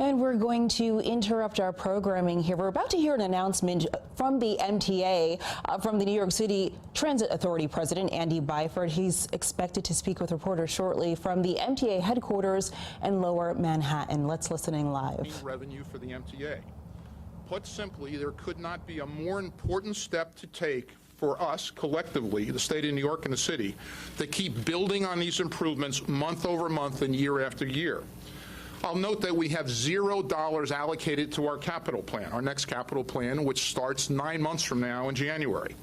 And we're going to interrupt our programming here. We're about to hear an announcement from the MTA, from the New York City Transit Authority President Andy Byford. He's expected to speak with reporters shortly from the MTA headquarters in Lower Manhattan. Let's listen in live. Revenue for the MTA. Put simply, there could not be a more important step to take for us collectively, the state of New York and the city, to keep building on these improvements month over month and year after year. I'll note that we have $0 allocated to our capital plan, our next capital plan, which starts 9 months from now in January.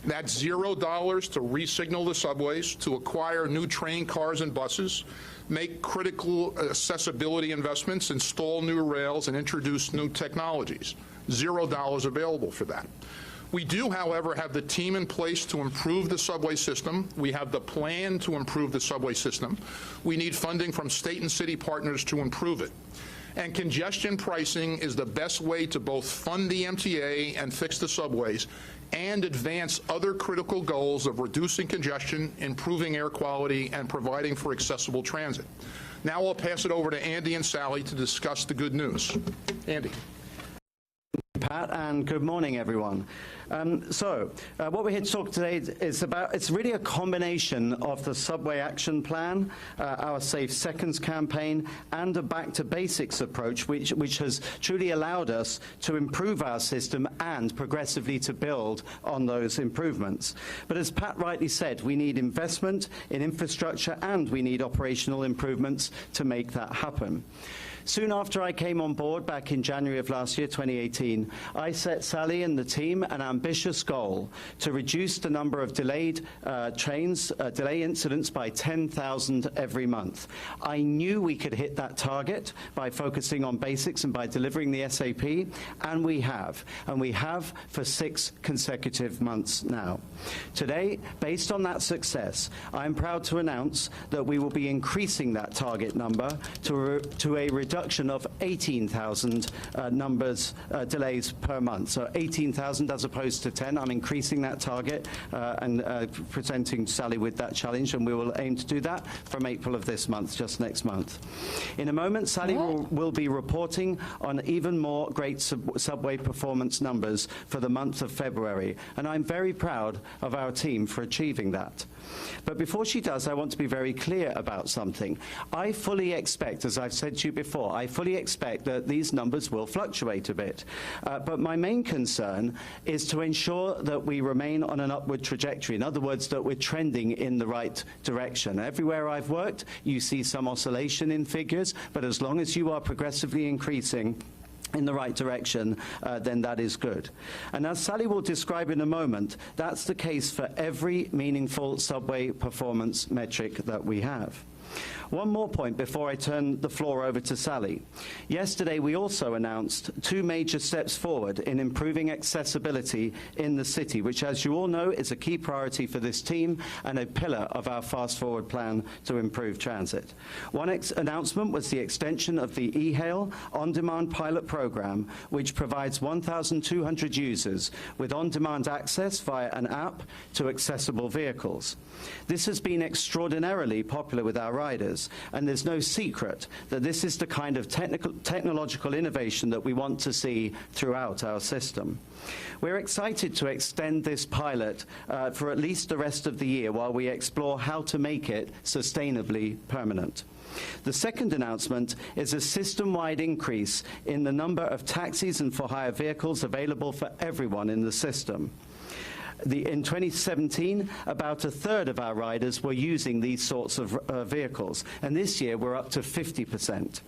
That's $0 to re-signal the subways, to acquire new train cars and buses, make critical accessibility investments, install new rails, and introduce new technologies. $0 available for that. We do, however, have the team in place to improve the subway system. We have the plan to improve the subway system. We need funding from state and city partners to improve it. And congestion pricing is the best way to both fund the MTA and fix the subways and advance other critical goals of reducing congestion, improving air quality, and providing for accessible transit. Now I'll pass it over to Andy and Sally to discuss the good news. Andy. Pat, and good morning, everyone. What we're here to talk today is about, it's really a combination of the Subway Action Plan, our Safe Seconds campaign, and a Back to Basics approach, which has truly allowed us to improve our system and progressively to build on those improvements. But as Pat rightly said, we need investment in infrastructure and we need operational improvements to make that happen. Soon after I came on board back in January of last year, 2018, I set Sally and the team an ambitious goal to reduce the number of delayed delay incidents by 10,000 every month. I knew we could hit that target by focusing on basics and by delivering the SAP, and we have for 6 consecutive months now. Today, based on that success, I'm proud to announce that we will be increasing that target number to a reduction of 18,000 delays per month. So 18,000 as opposed to 10. I'm increasing that target and presenting Sally with that challenge, and we will aim to do that from April of this month, just next month. In a moment, Sally will be reporting on even more great subway performance numbers for the month of February, and I'm very proud of our team for achieving that. But before she does, I want to be very clear about something. I fully expect, as I've said to you before, I fully expect that these numbers will fluctuate a bit. But my main concern is to ensure that we remain on an upward trajectory. In other words, that we're trending in the right direction. Everywhere I've worked, you see some oscillation in figures, but as long as you are progressively increasing in the right direction, then that is good. And as Sally will describe in a moment, that's the case for every meaningful subway performance metric that we have. One more point before I turn the floor over to Sally. Yesterday, we also announced 2 major steps forward in improving accessibility in the city, which, as you all know, is a key priority for this team and a pillar of our Fast Forward plan to improve transit. One announcement was the extension of the eHail on-demand pilot program, which provides 1,200 users with on-demand access via an app to accessible vehicles. This has been extraordinarily popular with our riders, and there's no secret that this is the kind of technological innovation that we want to see throughout our system. We're excited to extend this pilot for at least the rest of the year while we explore how to make it sustainably permanent. The second announcement is a system-wide increase in the number of taxis and for-hire vehicles available for everyone in the system. In 2017, about 1/3 of our riders were using these sorts of vehicles, and this year we're up to 50%.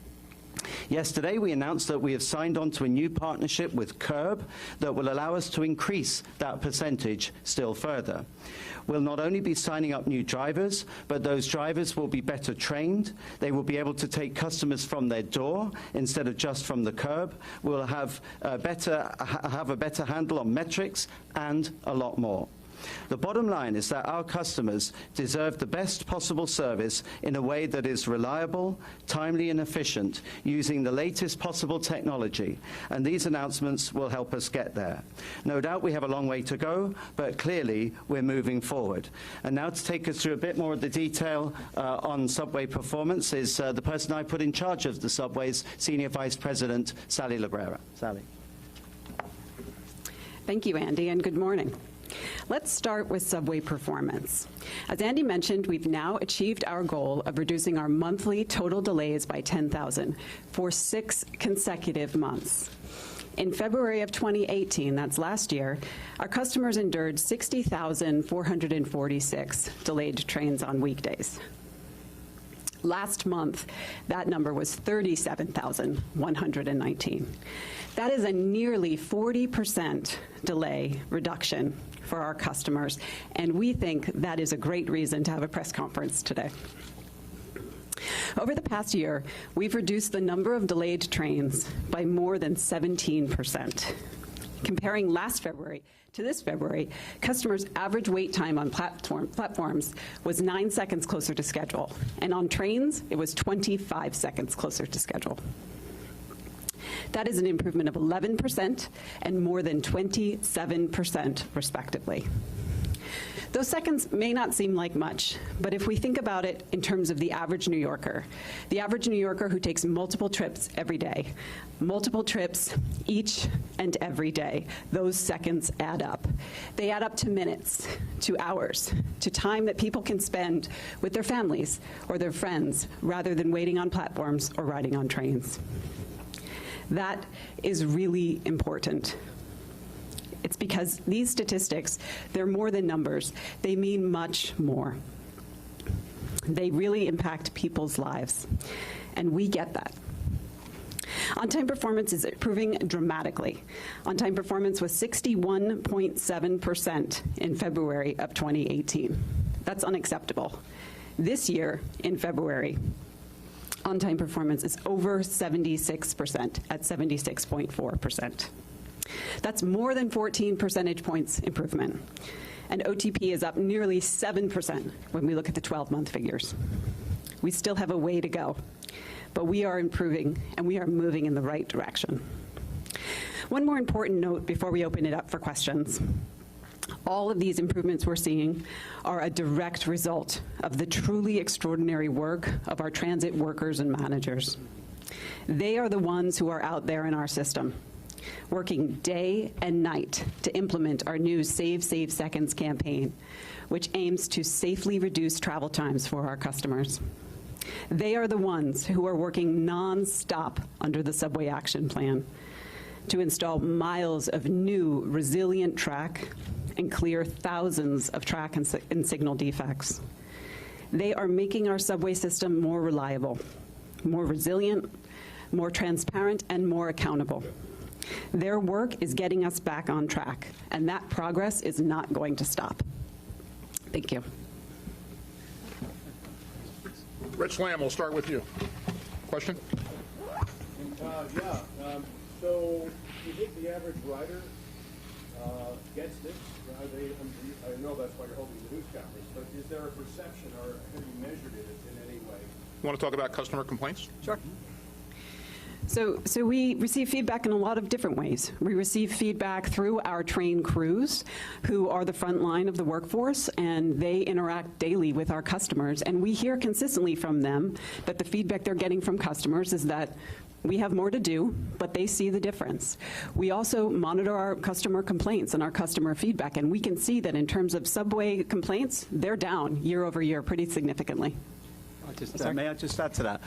Yesterday, we announced that we have signed on to a new partnership with Curb that will allow us to increase that percentage still further. We'll not only be signing up new drivers, but those drivers will be better trained. They will be able to take customers from their door instead of just from the curb. We'll have a better handle on metrics and a lot more. The bottom line is that our customers deserve the best possible service in a way that is reliable, timely, and efficient, using the latest possible technology, and these announcements will help us get there. No doubt we have a long way to go, but clearly we're moving forward. And now to take us through a bit more of the detail on subway performance is the person I put in charge of the subways, Senior Vice President Sally Labrera. Sally. Thank you, Andy, and good morning. Let's start with subway performance. As Andy mentioned, we've now achieved our goal of reducing our monthly total delays by 10,000 for 6 consecutive months. In February of 2018, that's last year, our customers endured 60,446 delayed trains on weekdays. Last month, that number was 37,119. That is a nearly 40% delay reduction for our customers, and we think that is a great reason to have a press conference today. Over the past year, we've reduced the number of delayed trains by more than 17%. Comparing last February to this February, customers' average wait time on platforms was 9 seconds closer to schedule, and on trains, it was 25 seconds closer to schedule. That is an improvement of 11% and more than 27%, respectively. Those seconds may not seem like much, but if we think about it in terms of the average New Yorker who takes multiple trips every day, multiple trips each and every day, those seconds add up. They add up to minutes, to hours, to time that people can spend with their families or their friends rather than waiting on platforms or riding on trains. That is really important. It's because these statistics, they're more than numbers. They mean much more. They really impact people's lives, and we get that. On-time performance is improving dramatically. On-time performance was 61.7% in February of 2018. That's unacceptable. This year, in February, on-time performance is over 76% at 76.4%. That's more than 14 percentage points improvement. And OTP is up nearly 7% when we look at the 12-month figures. We still have a way to go, but we are improving and we are moving in the right direction. One more important note before we open it up for questions. All of these improvements we're seeing are a direct result of the truly extraordinary work of our transit workers and managers. They are the ones who are out there in our system, working day and night to implement our new Save Seconds campaign, which aims to safely reduce travel times for our customers. They are the ones who are working non-stop under the Subway Action Plan to install miles of new resilient track and clear thousands of track and signal defects. They are making our subway system more reliable, more resilient, more transparent, and more accountable. Their work is getting us back on track, and that progress is not going to stop. Thank you. Rich Lamb, we'll start with you. Question? So you think the average rider gets this? I know that's why you're holding the news conference, but is there a perception, or have you measured it in any way? You want to talk about customer complaints? Sure. So we receive feedback in a lot of different ways. We receive feedback through our train crews, who are the front line of the workforce, and they interact daily with our customers. And we hear consistently from them that the feedback they're getting from customers is that we have more to do, but they see the difference. We also monitor our customer complaints and our customer feedback, and we can see that in terms of subway complaints, they're down year over year pretty significantly. May I just add to that?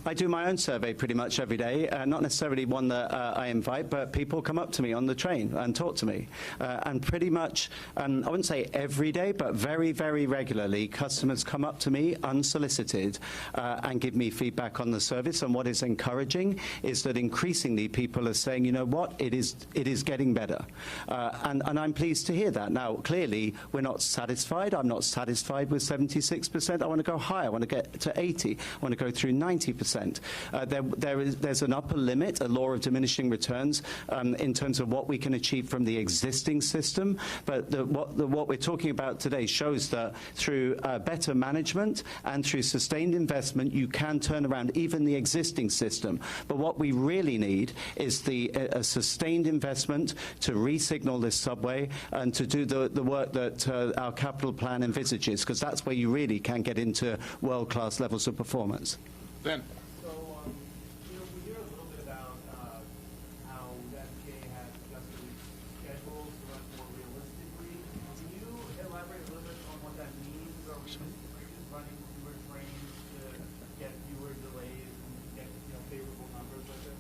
I do my own survey pretty much every day, not necessarily one that I invite, but people come up to me on the train and talk to me. And pretty much, I wouldn't say every day, but very, very regularly, customers come up to me unsolicited and give me feedback on the service. And what is encouraging is that increasingly people are saying, you know what, it is getting better. And I'm pleased to hear that. Now, clearly, we're not satisfied. I'm not satisfied with 76%. I want to go higher. I want to get to 80, want to go through 90%. There's an upper limit, a law of diminishing returns in terms of what we can achieve from the existing system. But what we're talking about today shows that through better management and through sustained investment, you can turn around even the existing system. But what we really need is a sustained investment to re-signal this subway and to do the work that our capital plan envisages, because that's where you really can get into world-class levels of performance. Ben. So, we hear a little bit about how the MTA has adjusted its schedules to run more realistically. Can you elaborate a little bit on what that means? Are we just running fewer trains to get fewer delays and get favorable numbers like this?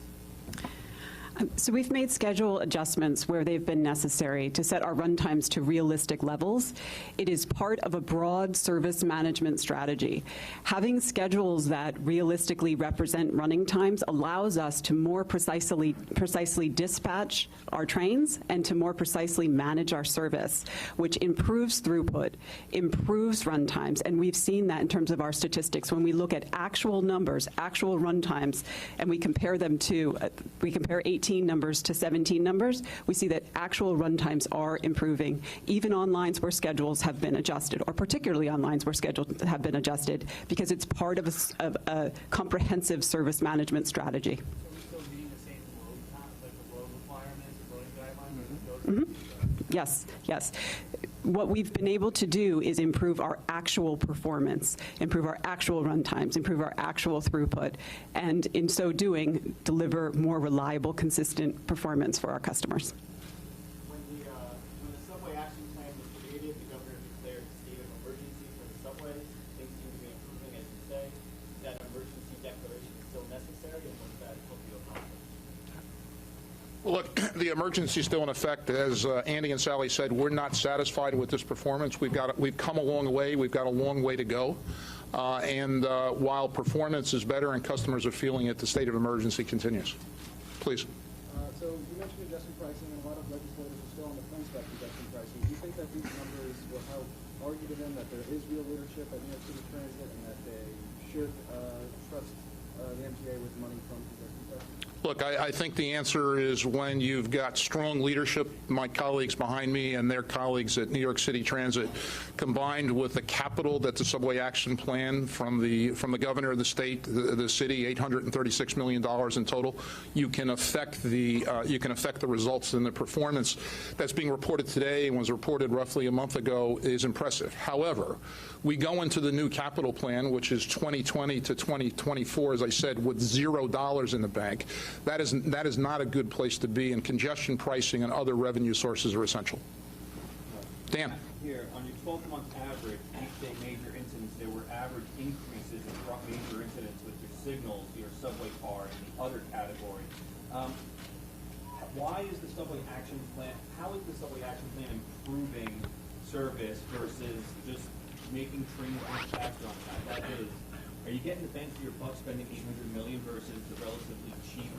So we've made schedule adjustments where they've been necessary to set our run times to realistic levels. It is part of a broad service management strategy. Having schedules that realistically represent running times allows us to more precisely dispatch our trains and to more precisely manage our service, which improves throughput, improves run times, and we've seen that in terms of our statistics. When we look at actual numbers, actual run times, and we compare them to, we compare 18 numbers to 17 numbers, we see that actual run times are improving, even on lines where schedules have been adjusted, or particularly on lines where schedules have been adjusted, because it's part of a comprehensive service management strategy. So we're still meeting the same load count, like the load requirements, loading guidelines? Yes, yes. What we've been able to do is improve our actual performance, improve our actual run times, improve our actual throughput, and in so doing, deliver more reliable, consistent performance for our customers. When the subway action plan was created, the governor declared a state of emergency for the subways. Things seem to be improving, as you say. That emergency declaration is still necessary, and what does that hope you accomplish? Well, look, the emergency is still in effect. As Andy and Sally said, we're not satisfied with this performance. We've come a long way. We've got a long way to go. While performance is better and customers are feeling it, the state of emergency continues. Please. So you mentioned adjusting pricing, and a lot of legislators are still on the fence about adjusting pricing. Do you think that these numbers will help argue to them that there is real leadership at New York City Transit and that they should trust the MTA with money from adjusting pricing? Look, I think the answer is when you've got strong leadership, my colleagues behind me and their colleagues at New York City Transit, combined with the capital that the Subway Action Plan from the governor of the state, the city, $836 million in total, you can affect the results, and the performance that's being reported today and was reported roughly a month ago is impressive. However, we go into the new capital plan, which is 2020 to 2024, as I said, with $0 in the bank. That is not a good place to be, and congestion pricing and other revenue sources are essential. Dan. Here, on your 12-month average, each day major incidents, there were average increases in major incidents with your signals, your subway car, and the other category. Why is the subway action plan, how is the subway action plan improving service versus just making trains more faster on time? That is, are you getting the bang for your buck spending $800 million versus the relatively cheap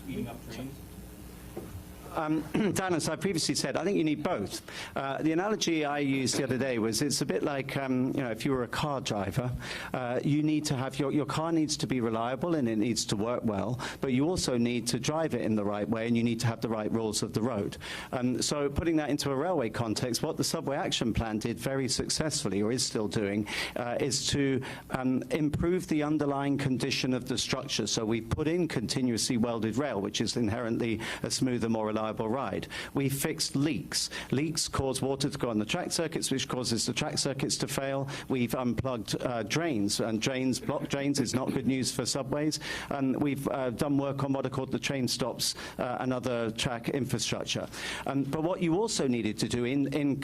speeding up trains? Dan, as I previously said, I think you need both. The analogy I used the other day was it's a bit like, if you were a car driver, you need to have your car needs to be reliable and it needs to work well, but you also need to drive it in the right way and you need to have the right rules of the road. So putting that into a railway context, what the Subway Action Plan did very successfully, or is still doing, is to improve the underlying condition of the structure. So we put in continuously welded rail, which is inherently a smoother, more reliable ride. We fixed leaks. Leaks cause water to go on the track circuits, which causes the track circuits to fail. We've unplugged drains, and blocked drains is not good news for subways. And we've done work on what are called the train stops and other track infrastructure. But what you also needed to do in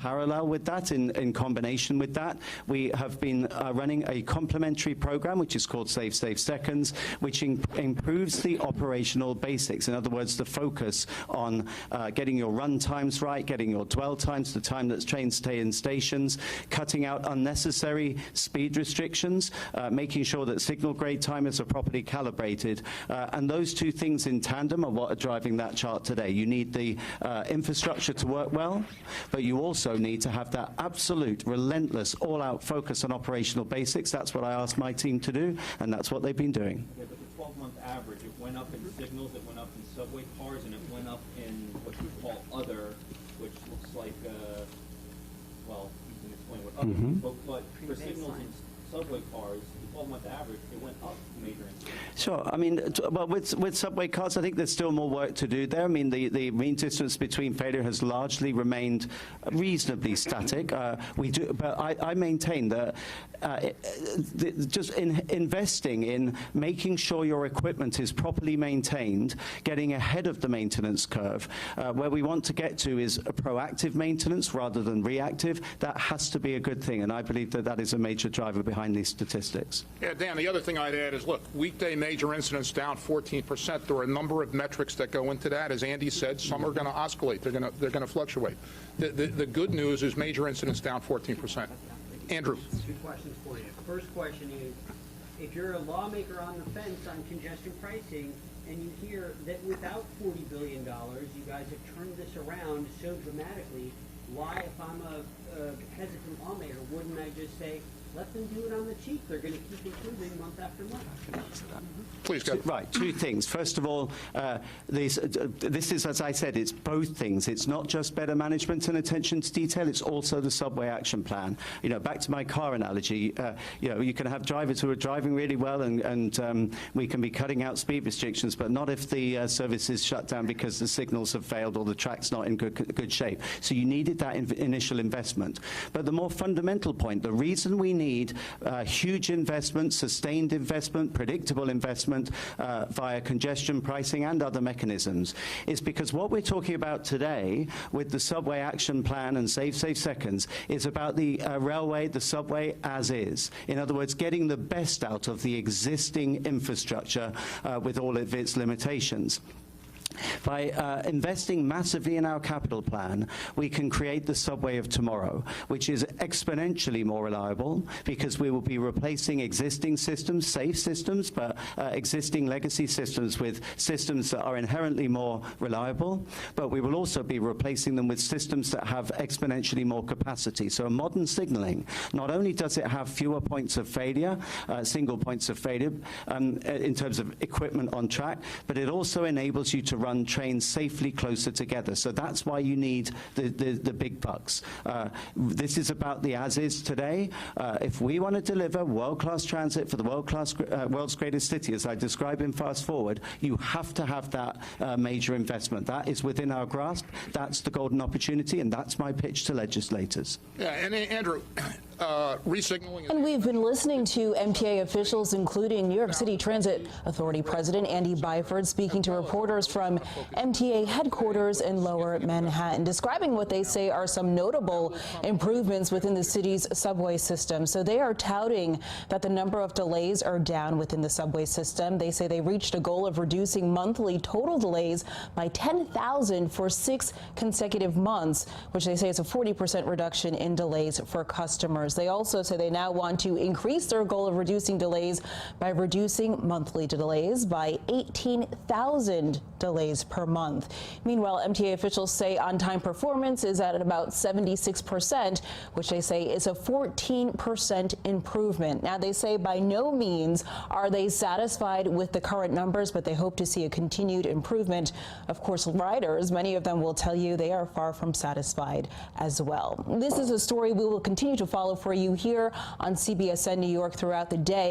parallel with that, in combination with that, we have been running a complementary program, which is called Save Seconds, which improves the operational basics. In other words, the focus on getting your run times right, getting your dwell times, the time that trains stay in stations, cutting out unnecessary speed restrictions, making sure that signal grade timers are properly calibrated. And those two things in tandem are what are driving that chart today. You need the infrastructure to work well, but you also need to have that absolute, relentless, all-out focus on operational basics. That's what I asked my team to do, and that's what they've been doing. Okay, but the 12-month average, it went up in signals, it went up in subway cars, and it went up in what you call other, which looks like, well, you can explain what other, but for signals in subway cars, the 12-month average, it went up major incidents. Sure. I mean, well, with subway cars, I think there's still more work to do there. I mean, the mean distance between failure has largely remained reasonably static. But I maintain that just investing in making sure your equipment is properly maintained, getting ahead of the maintenance curve, where we want to get to is a proactive maintenance rather than reactive. That has to be a good thing, and I believe that that is a major driver behind these statistics. Yeah, Dan, the other thing I'd add is, look, weekday major incidents down 14%. There are a number of metrics that go into that. As Andy said, some are going to oscillate. They're going to fluctuate. The good news is major incidents down 14%. Andrew. Two questions for you. First question is, if you're a lawmaker on the fence on congestion pricing, and you hear that without $40 billion, you guys have turned this around so dramatically, why, if I'm a hesitant lawmaker, wouldn't I just say, let them do it on the cheap? They're going to keep improving month after month. Please go. Right, two things. First of all, this is, as I said, it's both things. It's not just better management and attention to detail, it's also the subway action plan. You know, back to my car analogy, you know, you can have drivers who are driving really well and we can be cutting out speed restrictions, but not if the service is shut down because the signals have failed or the track's not in good shape. So you needed that initial investment. But the more fundamental point, the reason we need huge investment, sustained investment, predictable investment via congestion pricing and other mechanisms is because what we're talking about today with the subway action plan and Save Seconds is about the railway, the subway as is. In other words, getting the best out of the existing infrastructure with all of its limitations. By investing massively in our capital plan, we can create the subway of tomorrow, which is exponentially more reliable because we will be replacing existing systems, safe systems, but existing legacy systems with systems that are inherently more reliable, but we will also be replacing them with systems that have exponentially more capacity. So modern signaling, not only does it have fewer points of failure, single points of failure in terms of equipment on track, but it also enables you to run trains safely closer together. So that's why you need the big bucks. This is about the as-is today. If we want to deliver world-class transit for the world's greatest city, as I describe in Fast Forward, you have to have that major investment. That is within our grasp. That's the golden opportunity, and that's my pitch to legislators. Yeah, and Andrew, resignaling. And we've been listening to MTA officials, including New York City Transit Authority President Andy Byford, speaking to reporters from MTA headquarters in Lower Manhattan, describing what they say are some notable improvements within the city's subway system. So they are touting that the number of delays are down within the subway system. They say they reached a goal of reducing monthly total delays by 10,000 for 6 consecutive months, which they say is a 40% reduction in delays for customers. They also say they now want to increase their goal of reducing delays by reducing monthly delays by 18,000 delays per month. Meanwhile, MTA officials say on-time performance is at about 76%, which they say is a 14% improvement. Now, they say by no means are they satisfied with the current numbers, but they hope to see a continued improvement. Of course, riders, many of them will tell you they are far from satisfied as well. This is a story we will continue to follow for you here on CBSN New York throughout the day.